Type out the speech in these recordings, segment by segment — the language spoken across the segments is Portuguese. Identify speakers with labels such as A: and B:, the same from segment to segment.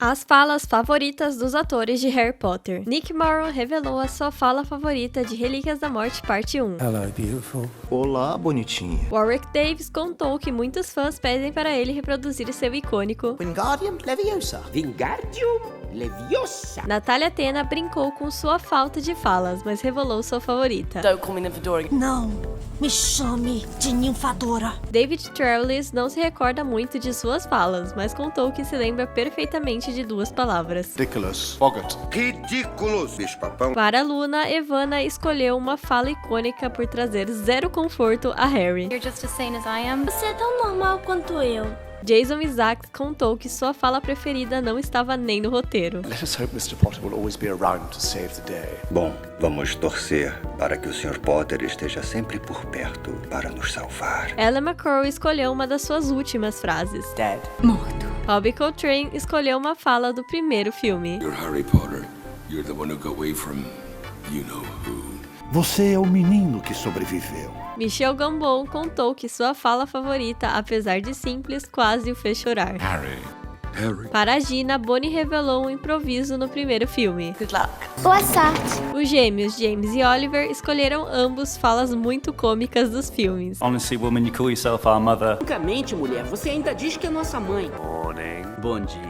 A: As falas favoritas dos atores de Harry Potter. Nick Morrow revelou a sua fala favorita de Relíquias da Morte Parte 1.
B: Hello, beautiful.
C: Olá, bonitinha.
A: Warwick Davis contou que muitos fãs pedem para ele reproduzir seu icônico.
C: Wingardium Leviosa.
D: Wingardium Leviosa.
A: Natália Tena brincou com sua falta de falas, mas revelou sua favorita.
D: Don't call me Nymphadora.
E: Não, me chame de ninfadora.
A: David Trewlis não se recorda muito de suas falas, mas contou que se lembra perfeitamente de duas palavras.
F: Ridiculous. Boggart.
G: Ridículos, bicho-papão.
A: Para Luna, Evana escolheu uma fala icônica por trazer zero conforto a Harry.
H: You're just as sane as I am.
E: Você é tão normal quanto eu.
A: Jason Isaacs contou que sua fala preferida não estava nem no roteiro.
F: Let us hope Mr. Potter will always be around to save the day.
I: Bom, vamos torcer para que o Sr. Potter esteja sempre por perto para nos salvar.
A: Ellen McCrory escolheu uma das suas últimas frases.
D: Dead.
E: Morto.
A: Robbie Coltrane escolheu uma fala do primeiro filme.
G: You're Harry Potter. You're the one who got away from you know who.
B: Você é o menino que sobreviveu.
A: Michel Gambon contou que sua fala favorita, apesar de simples, quase o fez chorar.
G: Harry.
A: Para Gina, Bonnie revelou um improviso no primeiro filme.
D: Good luck.
H: Boa sorte.
A: Os gêmeos James e Oliver escolheram ambos falas muito cômicas dos filmes.
J: Honestly, woman, you call yourself our mother.
D: Francamente, mulher, você ainda diz que é nossa mãe.
J: Bom dia.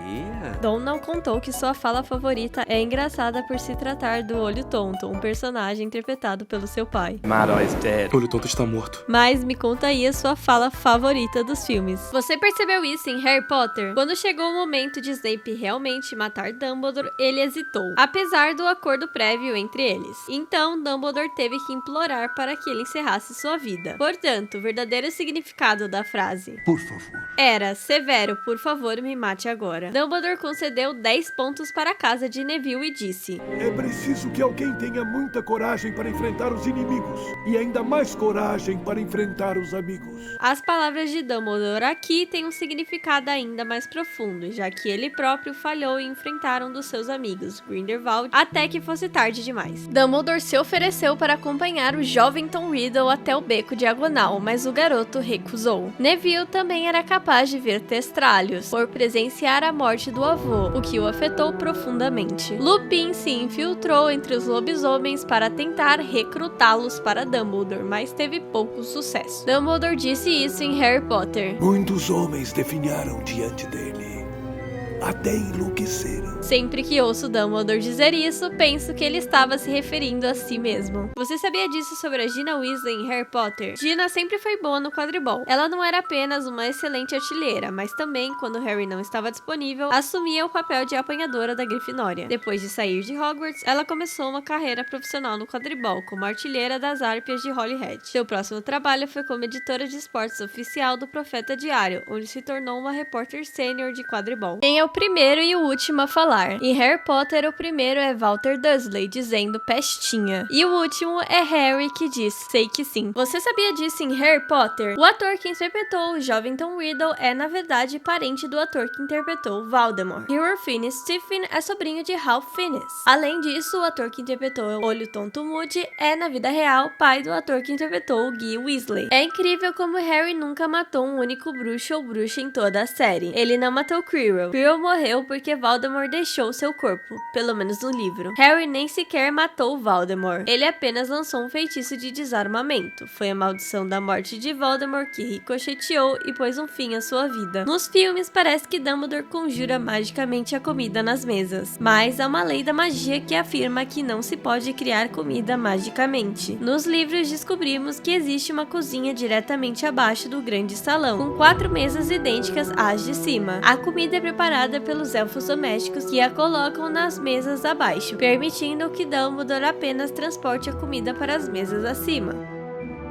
A: Donald contou que sua fala favorita é engraçada por se tratar do Olho Tonto, um personagem interpretado pelo seu pai.
J: Mad Eye's dead.
F: Olho Tonto está morto.
A: Mas me conta aí a sua fala favorita dos filmes. Você percebeu isso em Harry Potter? Quando chegou o momento de Snape realmente matar Dumbledore, ele hesitou, apesar do acordo prévio entre eles. Então, Dumbledore teve que implorar para que ele encerrasse sua vida. Portanto, o verdadeiro significado da frase
B: Por favor.
A: era: Severo, por favor, me mate agora. Dumbledore concedeu 10 pontos para a casa de Neville e disse:
K: É preciso que alguém tenha muita coragem para enfrentar os inimigos e ainda mais coragem para enfrentar os amigos.
A: As palavras de Dumbledore aqui têm um significado ainda mais profundo, já que ele próprio falhou em enfrentar um dos seus amigos, Grindelwald, até que fosse tarde demais. Dumbledore se ofereceu para acompanhar o jovem Tom Riddle até o beco diagonal, mas o garoto recusou. Neville também era capaz de ver testralhos, por presenciar a morte do avô, o que o afetou profundamente. Lupin se infiltrou entre os lobisomens para tentar recrutá-los para Dumbledore, mas teve pouco sucesso. Dumbledore disse isso em Harry Potter.
K: Muitos homens definharam diante dele, até enlouqueceram.
A: Sempre que ouço Dumbledore dizer isso, penso que ele estava se referindo a si mesmo. Você sabia disso sobre a Gina Weasley em Harry Potter? Gina sempre foi boa no quadribol. Ela não era apenas uma excelente artilheira, mas também, quando Harry não estava disponível, assumia o papel de apanhadora da Grifinória. Depois de sair de Hogwarts, ela começou uma carreira profissional no quadribol, como artilheira das Harpias de Holyhead. Seu próximo trabalho foi como editora de esportes oficial do Profeta Diário, onde se tornou uma repórter sênior de quadribol. Quem é o primeiro e o último a falar? Em Harry Potter, o primeiro é Walter Dursley, dizendo pestinha. E o último é Harry, que diz sei que sim. Você sabia disso em Harry Potter? O ator que interpretou o jovem Tom Riddle é, na verdade, parente do ator que interpretou Voldemort. Hero Fiennes Stephen é sobrinho de Ralph Fiennes. Além disso, o ator que interpretou o Olho Tonto Moody é, na vida real, pai do ator que interpretou o Guy Weasley. É incrível como Harry nunca matou um único bruxo ou bruxa em toda a série. Ele não matou Quirrell. Quirrell morreu porque Voldemort deixou seu corpo, pelo menos no livro. Harry nem sequer matou Voldemort. Ele apenas lançou um feitiço de desarmamento. Foi a maldição da morte de Voldemort que ricocheteou e pôs um fim à sua vida. Nos filmes, parece que Dumbledore conjura magicamente a comida nas mesas, mas há uma lei da magia que afirma que não se pode criar comida magicamente. Nos livros, descobrimos que existe uma cozinha diretamente abaixo do grande salão, com 4 mesas idênticas às de cima. A comida é preparada pelos elfos domésticos que a colocam nas mesas abaixo, permitindo que Dumbledore apenas transporte a comida para as mesas acima.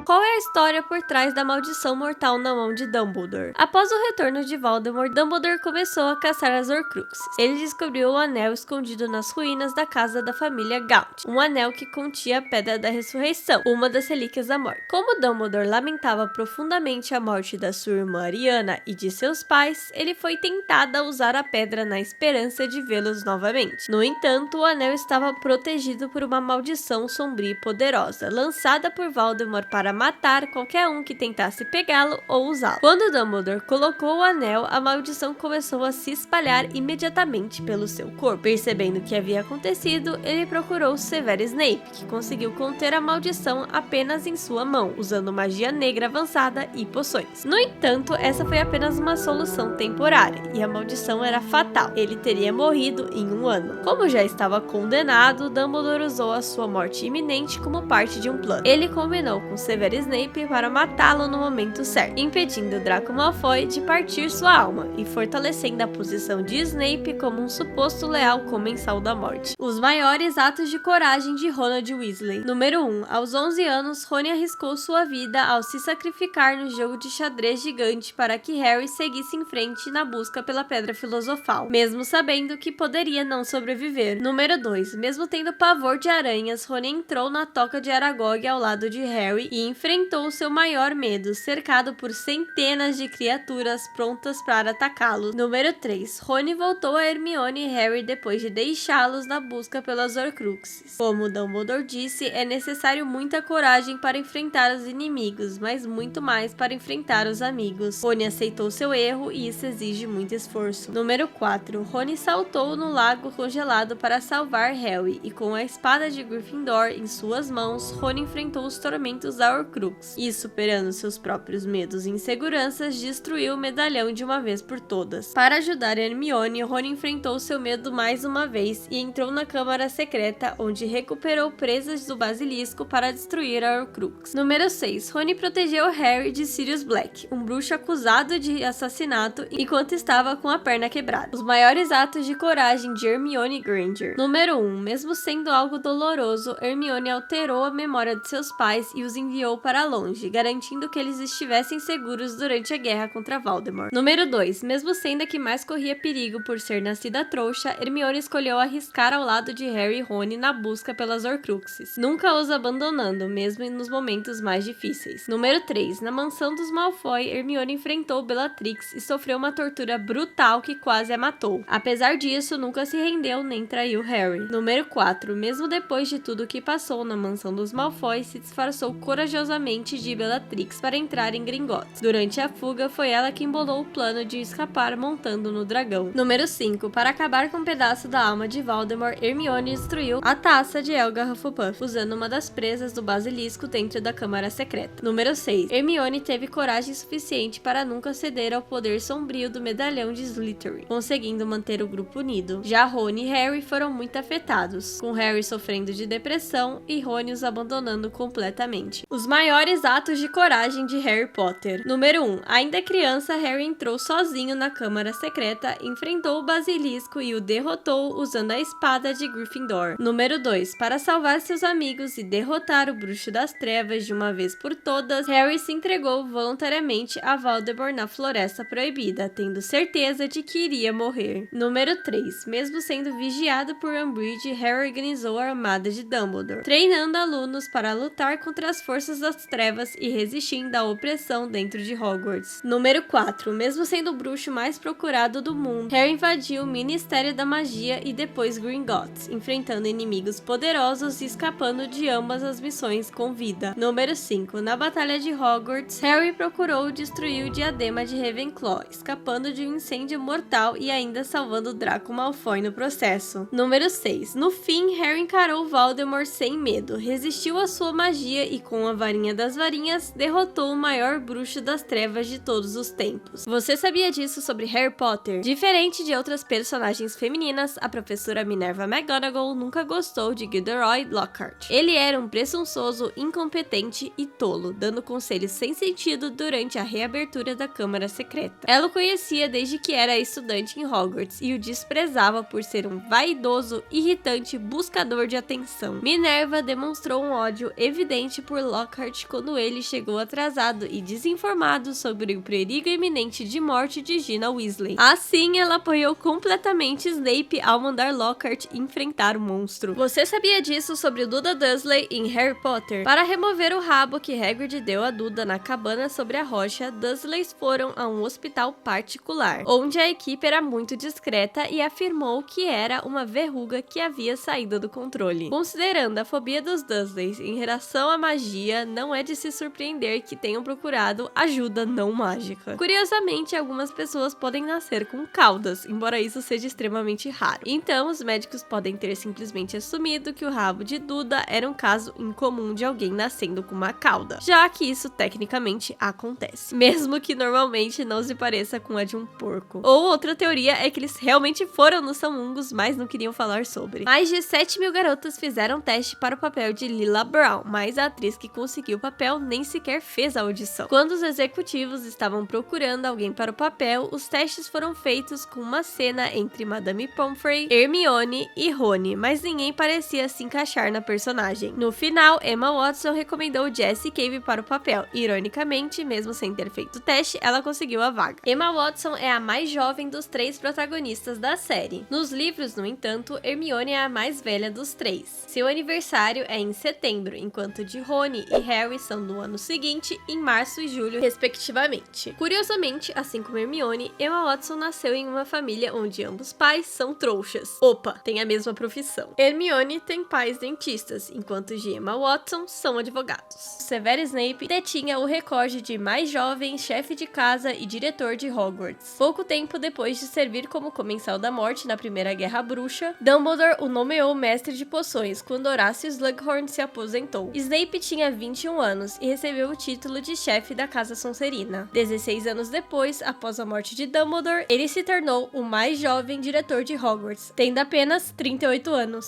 A: Qual é a história por trás da maldição mortal na mão de Dumbledore? Após o retorno de Voldemort, Dumbledore começou a caçar as Horcruxes. Ele descobriu o anel escondido nas ruínas da casa da família Gaunt, um anel que continha a Pedra da Ressurreição, uma das relíquias da morte. Como Dumbledore lamentava profundamente a morte da sua irmã Ariana e de seus pais, ele foi tentado a usar a pedra na esperança de vê-los novamente. No entanto, o anel estava protegido por uma maldição sombria e poderosa, lançada por Voldemort para matar qualquer um que tentasse pegá-lo ou usá-lo. Quando Dumbledore colocou o anel, a maldição começou a se espalhar imediatamente pelo seu corpo. Percebendo o que havia acontecido, ele procurou Severus Snape, que conseguiu conter a maldição apenas em sua mão, usando magia negra avançada e poções. No entanto, essa foi apenas uma solução temporária, e a maldição era fatal. Ele teria morrido em 1 ano. Como já estava condenado, Dumbledore usou a sua morte iminente como parte de um plano. Ele combinou com Severus Snape para matá-lo no momento certo, impedindo Draco Malfoy de partir sua alma e fortalecendo a posição de Snape como um suposto leal comensal da morte. Os maiores atos de coragem de Ronald Weasley. Número 1. Aos 11 anos, Rony arriscou sua vida ao se sacrificar no jogo de xadrez gigante para que Harry seguisse em frente na busca pela Pedra Filosofal, mesmo sabendo que poderia não sobreviver. Número 2. Mesmo tendo pavor de aranhas, Rony entrou na toca de Aragog ao lado de Harry e enfrentou seu maior medo, cercado por centenas de criaturas prontas para atacá-lo. Número 3. Rony voltou a Hermione e Harry depois de deixá-los na busca pelas Horcruxes. Como Dumbledore disse, é necessário muita coragem para enfrentar os inimigos, mas muito mais para enfrentar os amigos. Rony aceitou seu erro e isso exige muito esforço. Número 4. Rony saltou no lago congelado para salvar Harry e com a espada de Gryffindor em suas mãos, Rony enfrentou os tormentos da Horcrux e, superando seus próprios medos e inseguranças, destruiu o medalhão de uma vez por todas. Para ajudar Hermione, Rony enfrentou seu medo mais uma vez e entrou na Câmara Secreta, onde recuperou presas do basilisco para destruir a Horcrux. Número 6. Rony protegeu Harry de Sirius Black, um bruxo acusado de assassinato enquanto estava com a perna quebrada. Os maiores atos de coragem de Hermione Granger. Número 1. Mesmo sendo algo doloroso, Hermione alterou a memória de seus pais e os enviou para longe, garantindo que eles estivessem seguros durante a guerra contra Voldemort. Número 2. Mesmo sendo a que mais corria perigo por ser nascida trouxa, Hermione escolheu arriscar ao lado de Harry e Rony na busca pelas Horcruxes, nunca os abandonando, mesmo nos momentos mais difíceis. Número 3. Na mansão dos Malfoy, Hermione enfrentou Bellatrix e sofreu uma tortura brutal que quase a matou. Apesar disso, nunca se rendeu nem traiu Harry. Número 4. Mesmo depois de tudo o que passou na mansão dos Malfoy, se disfarçou corajosamente de Bellatrix para entrar em Gringotts. Durante a fuga, foi ela que embolou o plano de escapar montando no dragão. Número 5. Para acabar com um pedaço da alma de Voldemort, Hermione destruiu a taça de Helga Hufflepuff, usando uma das presas do basilisco dentro da Câmara Secreta. Número 6. Hermione teve coragem suficiente para nunca ceder ao poder sombrio do medalhão de Slytherin, conseguindo manter o grupo unido. Já Rony e Harry foram muito afetados, com Harry sofrendo de depressão e Rony os abandonando completamente. Os maiores atos de coragem de Harry Potter. Número 1. Ainda criança, Harry entrou sozinho na Câmara Secreta, enfrentou o basilisco e o derrotou usando a espada de Gryffindor. Número 2. Para salvar seus amigos e derrotar o Bruxo das Trevas de uma vez por todas, Harry se entregou voluntariamente a Voldemort na Floresta Proibida, tendo certeza de que iria morrer. Número 3. Mesmo sendo vigiado por Umbridge, Harry organizou a Armada de Dumbledore, treinando alunos para lutar contra as forças das trevas e resistindo à opressão dentro de Hogwarts. Número 4. Mesmo sendo o bruxo mais procurado do mundo, Harry invadiu o Ministério da Magia e depois Gringotts, enfrentando inimigos poderosos e escapando de ambas as missões com vida. Número 5. Na Batalha de Hogwarts, Harry procurou destruir o diadema de Ravenclaw, escapando de um incêndio mortal e ainda salvando Draco Malfoy no processo. Número 6. No fim, Harry encarou Voldemort sem medo, resistiu à sua magia e com a varinha das varinhas, derrotou o maior bruxo das trevas de todos os tempos. Você sabia disso sobre Harry Potter? Diferente de outras personagens femininas, a professora Minerva McGonagall nunca gostou de Gilderoy Lockhart. Ele era um presunçoso, incompetente e tolo, dando conselhos sem sentido durante a reabertura da Câmara Secreta. Ela o conhecia desde que era estudante em Hogwarts e o desprezava por ser um vaidoso, irritante buscador de atenção. Minerva demonstrou um ódio evidente por Lockhart quando ele chegou atrasado e desinformado sobre o perigo iminente de morte de Gina Weasley. Assim, ela apoiou completamente Snape ao mandar Lockhart enfrentar o monstro. Você sabia disso sobre o Duda Dursley em Harry Potter? Para remover o rabo que Hagrid deu a Duda na cabana sobre a rocha, Dursleys foram a um hospital particular, onde a equipe era muito discreta e afirmou que era uma verruga que havia saído do controle. Considerando a fobia dos Dursleys em relação à magia, não é de se surpreender que tenham procurado ajuda não mágica. Curiosamente, algumas pessoas podem nascer com caudas, embora isso seja extremamente raro. Então, os médicos podem ter simplesmente assumido que o rabo de Duda era um caso incomum de alguém nascendo com uma cauda, já que isso tecnicamente acontece, mesmo que normalmente não se pareça com a de um porco. Ou outra teoria é que eles realmente foram nos Samungos, mas não queriam falar sobre. Mais de 7.000 garotas fizeram teste para o papel de Lila Brown, mas a atriz que conseguiu o papel nem sequer fez a audição. Quando os executivos estavam procurando alguém para o papel, os testes foram feitos com uma cena entre Madame Pomfrey, Hermione e Rony, mas ninguém parecia se encaixar na personagem. No final, Emma Watson recomendou Jessie Cave para o papel. Ironicamente, mesmo sem ter feito o teste, ela conseguiu a vaga. Emma Watson é a mais jovem dos 3 protagonistas da série. Nos livros, no entanto, Hermione é a mais velha dos 3. Seu aniversário é em setembro, enquanto de Rony e Harry são no ano seguinte, em março e julho, respectivamente. Curiosamente, assim como Hermione, Emma Watson nasceu em uma família onde ambos pais são trouxas. Opa, tem a mesma profissão. Hermione tem pais dentistas, enquanto de Emma Watson são advogados. Severus Snape detinha o recorde de mais jovem chefe de casa e diretor de Hogwarts. Pouco tempo depois de servir como Comensal da Morte na Primeira Guerra Bruxa, Dumbledore o nomeou mestre de poções quando Horácio Slughorn se aposentou. Snape tinha 21 anos e recebeu o título de chefe da Casa Sonserina. 16 anos depois, após a morte de Dumbledore, ele se tornou o mais jovem diretor de Hogwarts, tendo apenas 38 anos.